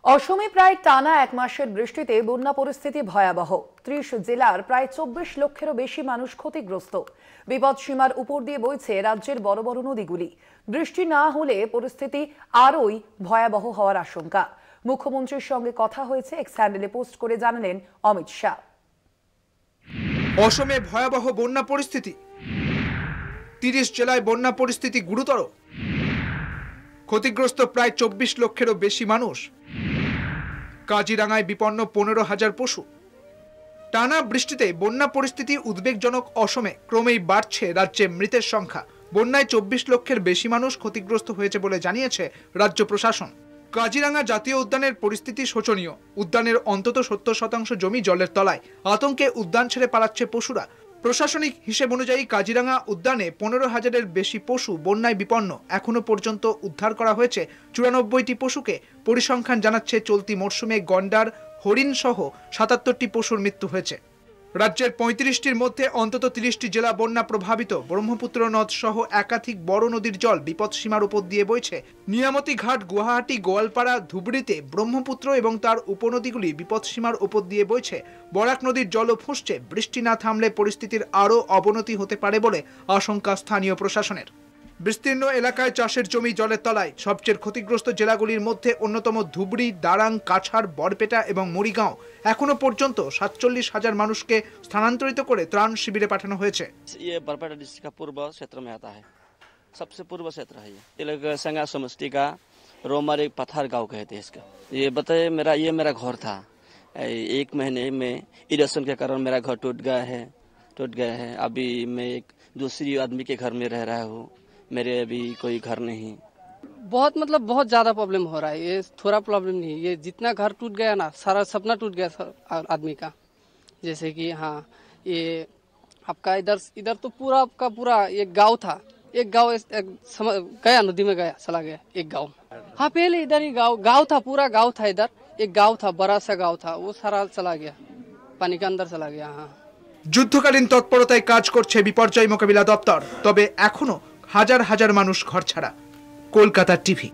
অসমে প্রায় টানা এক মাসের বৃষ্টিতে বন্যা পরিস্থিতি ভয়াবহ। ৩০ জেলার প্রায় ২৪ লক্ষেরও বেশি মানুষ ক্ষতিগ্রস্ত। বিপদসীমার উপর দিয়ে বইছে রাজ্যের বড় বড় নদীগুলি। বৃষ্টি না হলে পরিস্থিতি আরোই ভয়াবহ হওয়ার আশঙ্কা। মুখ্যমন্ত্রীর সঙ্গে কথা হয়েছে, এক্স হ্যান্ডেলে পোস্ট করে জানালেন অমিত শাহ। অসমে ভয়াবহ বন্যা পরিস্থিতি, ৩০ জেলায় বন্যা পরিস্থিতি গুরুতর। ক্ষতিগ্রস্ত প্রায় ২৪ লক্ষেরও বেশি মানুষ। কাজিরাঙ্গায় বিপন্ন ১৫,০০০ পশু। টানা বৃষ্টিতে বন্যা পরিস্থিতি উদ্বেগজনক। অসমে ক্রমেই বাড়ছে রাজ্যে মৃতের সংখ্যা। বন্যায় ২৪ লক্ষের বেশি মানুষ ক্ষতিগ্রস্ত হয়েছে বলে জানিয়েছে রাজ্য প্রশাসন। কাজিরাঙ্গা জাতীয় উদ্যানের পরিস্থিতি শোচনীয়। উদ্যানের অন্তত ৭০% জমি জলের তলায়। আতঙ্কে উদ্যান ছেড়ে পালাচ্ছে পশুরা। প্রশাসনিক হিসেব অনুযায়ী কাজিরাঙ্গা উদ্যানে ১৫,০০০-এর বেশি পশু বন্যায় বিপন্ন। এখনো পর্যন্ত উদ্ধার করা হয়েছে ৯৪টি পশুকে। পরিসংখ্যান জানাচ্ছে চলতি মরশুমে গন্ডার, হরিণ সহ ৭৭টি পশুর মৃত্যু হয়েছে। রাজ্যের ৩৫টির মধ্যে অন্তত ৩০টি জেলা বন্যা প্রভাবিত। ব্রহ্মপুত্র নদ সহ একাধিক বড় নদীর জল বিপদসীমার উপর দিয়ে বইছে। নিয়ামতি ঘাট, গুয়াহাটি, গোয়ালপাড়া, ধুবড়ীতে ব্রহ্মপুত্র এবং তার উপনদীগুলি বিপদসীমার উপর দিয়ে বইছে। বরাক নদীর জলও ফুঁসছে। বৃষ্টি না থামলে পরিস্থিতির আরও অবনতি হতে পারে বলে আশঙ্কা স্থানীয় প্রশাসনের। বিস্তীর্ণ এলাকায় চাষের জমি জলের তলায়। সবচেয়ে ক্ষতিগ্রস্ত জেলাগুলির মধ্যে অন্যতম ধুবড়ী, দারাং, কাছাড়, বরপেটা এবং মরিগাঁও। এখনো পর্যন্ত ৪৭,০০০ মানুষকে স্থানান্তরিত করে ত্রাণ শিবিরে পাঠানো হয়েছে। बरपेटा डिस्ट्रिक्ट का पूर्व क्षेत्र में आता है, सबसे पूर्व क्षेत्र है ये। संगा समष्टि का रोमरी पत्थर गांव कहते हैं इसका। ये बताइए, मेरा घर था। 1 महीने में इरोशन के कारण मेरा घर टूट गया है। अभी मैं एक दूसरी आदमी के घर में रह रहा हूँ। मेरे अभी कोई घर नहीं। बहुत ज्यादा प्रॉब्लम हो रहा है। ये थोड़ा प्रॉब्लम नहीं, ये जितना घर टूट गया ना, सारा सपना टूट गया आदमी का। जैसे कि हाँ, ये आपका इधर तो पूरा एक गांव था। एक गांव गया, नदी में गया, चला गया एक गांव। हाँ, पहले इधर ही गांव था, पूरा गांव था। इधर एक गांव था, बड़ा सा गांव था, वो सारा चला गया, पानी के अंदर चला गया। हाँ, যুদ্ধকালীন তৎপরতায় কাজ করছে বিপর্যয় মোকাবিলা দপ্তর। তবে এখনো হাজার হাজার মানুষ ঘরছাড়া। কলকাতা টিভি।